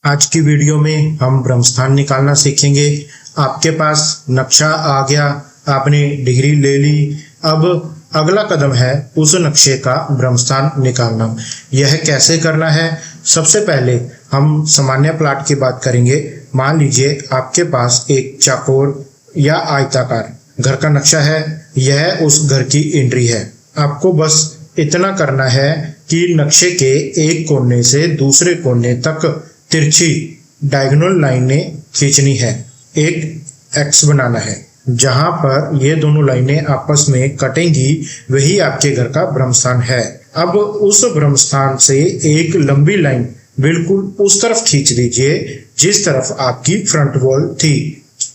आज की वीडियो में हम ब्रह्मस्थान निकालना सीखेंगे। आपके पास नक्शा आ गया, आपने डिग्री ले ली। अब अगला कदम है उस नक्शे का ब्रह्मस्थान निकालना। यह कैसे करना है? सबसे पहले हम सामान्य प्लाट की बात करेंगे। मान लीजिए आपके पास एक चौकोर या आयताकार घर का नक्शा है। यह उस घर की एंट्री है। आपको बस इतना करना है कि नक्शे के एक कोने से दूसरे कोने तक तिरछी डायगोनल लाइनें खींचनी है। एक एक्स बनाना है। जहां पर ये दोनों लाइनें आपस में कटेंगी वही आपके घर का ब्रह्मस्थान है। अब उस ब्रह्मस्थान से एक लंबी लाइन बिल्कुल उस तरफ खींच दीजिए जिस तरफ आपकी फ्रंट वॉल थी।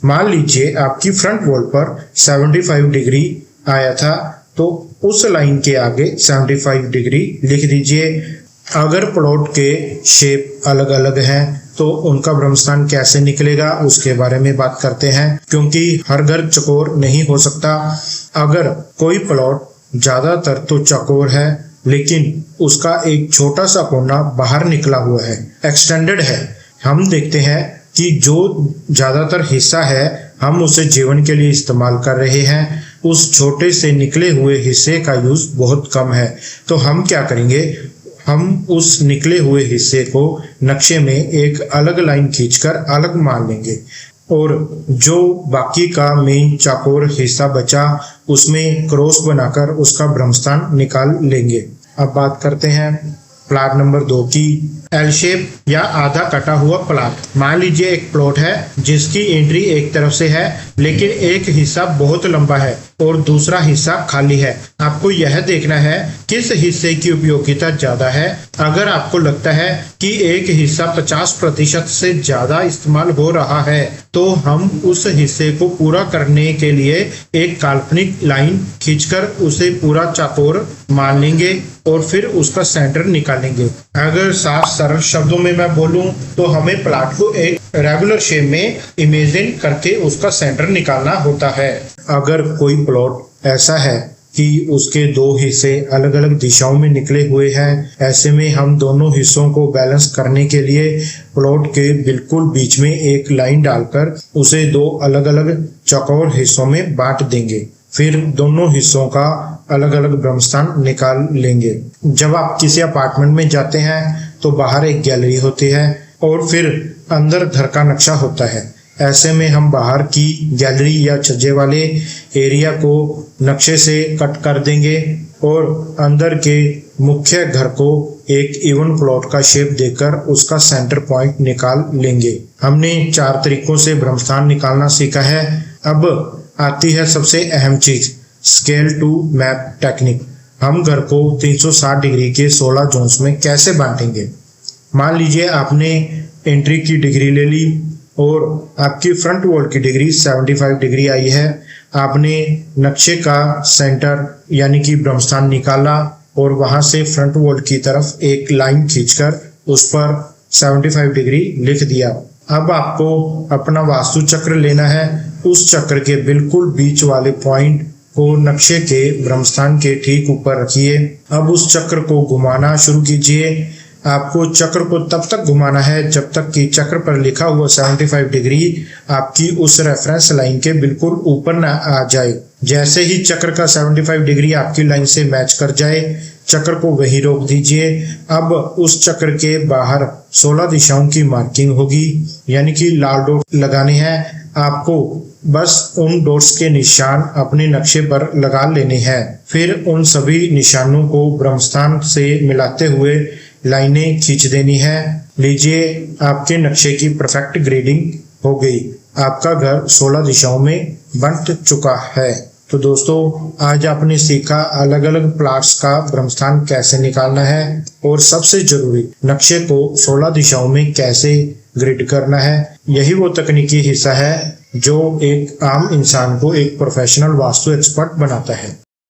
मान लीजिए आपकी फ्रंट वॉल पर 75 डिग्री आया था, तो उस लाइन के आगे 75 डिग्री लिख दीजिए। अगर प्लॉट के शेप अलग अलग हैं तो उनका ब्रह्मस्थान कैसे निकलेगा उसके बारे में बात करते हैं, क्योंकि हर घर चौकोर नहीं हो सकता। अगर कोई प्लॉट ज्यादातर तो चौकोर है लेकिन उसका एक छोटा सा कोना बाहर निकला हुआ है, एक्सटेंडेड है, हम देखते हैं कि जो ज्यादातर हिस्सा है हम उसे जीवन के लिए इस्तेमाल कर रहे हैं, उस छोटे से निकले हुए हिस्से का यूज बहुत कम है। तो हम क्या करेंगे, हम उस निकले हुए हिस्से को नक्शे में एक अलग लाइन खींचकर अलग मान लेंगे और जो बाकी का मेन चौकोर हिस्सा बचा उसमें क्रॉस बनाकर उसका ब्रह्मस्थान निकाल लेंगे। अब बात करते हैं प्लाट नंबर 2 की। एल शेप या आधा कटा हुआ प्लाट। मान लीजिए एक प्लॉट है जिसकी एंट्री एक तरफ से है लेकिन एक हिस्सा बहुत लंबा है और दूसरा हिस्सा खाली है। आपको यह देखना है किस हिस्से की उपयोगिता ज्यादा है। अगर आपको लगता है कि एक हिस्सा 50% से ज्यादा इस्तेमाल हो रहा है तो हम उस हिस्से को पूरा करने के लिए एक काल्पनिक लाइन खींचकर उसे पूरा चौकोर मान लेंगे और फिर उसका सेंटर निकालेंगे। अगर साफ सरल शब्दों में मैं बोलूं तो हमें प्लाट को एक रेगुलर शेप में इमेजिन करके उसका सेंटर निकालना होता है। अगर कोई प्लॉट ऐसा है कि उसके दो हिस्से अलग अलग दिशाओं में निकले हुए हैं, ऐसे में हम दोनों हिस्सों को बैलेंस करने के लिए प्लॉट के बिल्कुल बीच में एक लाइन डालकर उसे दो अलग अलग चौकोर हिस्सों में बांट देंगे। फिर दोनों हिस्सों का अलग अलग ब्रह्मस्थान निकाल लेंगे। जब आप किसी अपार्टमेंट में जाते हैं तो बाहर एक गैलरी होती है और फिर अंदर घर का नक्शा होता है। ऐसे में हम बाहर की गैलरी या छज्जे वाले एरिया को नक्शे से कट कर देंगे और अंदर के मुख्य घर को एक इवन प्लॉट का शेप देकर उसका सेंटर पॉइंट निकाल लेंगे। हमने 4 तरीकों से ब्रह्मस्थान निकालना सीखा है। अब आती है सबसे अहम चीज, स्केल टू मैप टेक्निक। हम घर को 360 डिग्री के 16 जोन्स में कैसे बांटेंगे। मान लीजिए आपने एंट्री की डिग्री ले ली और आपकी फ्रंट वॉल की डिग्री 75 डिग्री आई है। आपने नक्शे का सेंटर यानी कि ब्रह्मस्थान निकाला और वहां से फ्रंट वॉल की तरफ एक लाइन खींचकर उस पर 75 डिग्री लिख दिया। अब आपको अपना वास्तु चक्र लेना है। उस चक्र के बिल्कुल बीच वाले पॉइंट को नक्शे के ब्रह्मस्थान के ठीक ऊपर रखिए। अब उस चक्र को घुमाना शुरू कीजिए। आपको चक्र को तब तक घुमाना है जब तक कि चक्र पर लिखा हुआ 75 डिग्री आपकी उस रेफरेंस लाइन के बिल्कुल ऊपर ना आ जाए। जैसे ही चक्र का 75 डिग्री आपकी लाइन से मैच कर जाए, चक्र को वहीं रोक दीजिए। अब उस चक्र के बाहर 16 दिशाओं की मार्किंग होगी, यानी कि लाल डॉट लगाने हैं। आपको बस उन डॉट्स के निशान अपने नक्शे पर लगा लेने हैं। फिर उन सभी निशानों को ब्रह्मस्थान से मिलाते हुए लाइनें खींच देनी है। लीजिए आपके नक्शे की परफेक्ट ग्रेडिंग हो गई। आपका घर 16 दिशाओं में बंट चुका है। तो दोस्तों आज आपने सीखा अलग अलग प्लॉट्स का ब्रह्मस्थान कैसे निकालना है और सबसे जरूरी नक्शे को 16 दिशाओं में कैसे ग्रिड करना है। यही वो तकनीकी हिस्सा है जो एक आम इंसान को एक प्रोफेशनल वास्तु एक्सपर्ट बनाता है।